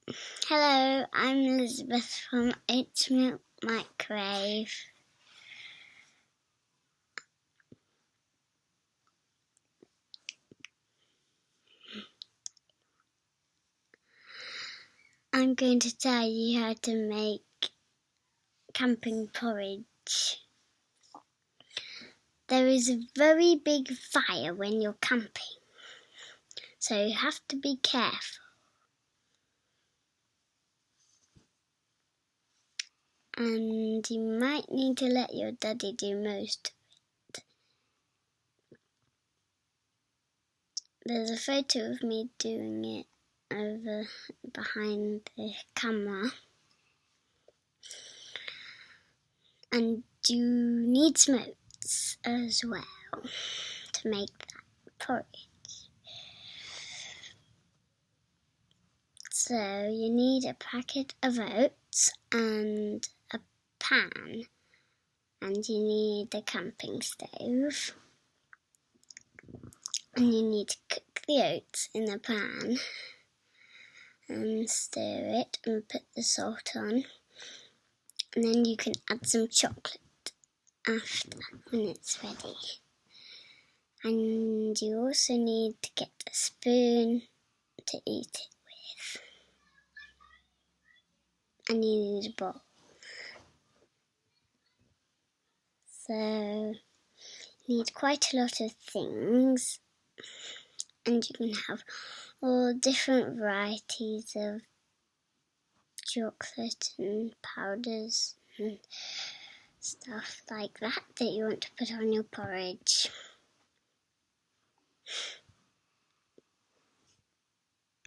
Hello, I'm Elizabeth from Oats Milk Microwave. I'm going to tell you how to make camping porridge. There is a very big fire when you're camping, so you have to be careful. And you might need to let your daddy do most of it. There's a photo of me doing it over behind the camera. And you need some oats as well to make that porridge. So you need a packet of oats and a pan, and you need a camping stove, and you need to cook the oats in the pan and stir it and put the salt on, and then you can add some chocolate after when it's ready. And you also need to get a spoon to eat it with, and you need a bowl. So you need quite a lot of things, and you can have all different varieties of chocolate and powders and stuff like that you want to put on your porridge.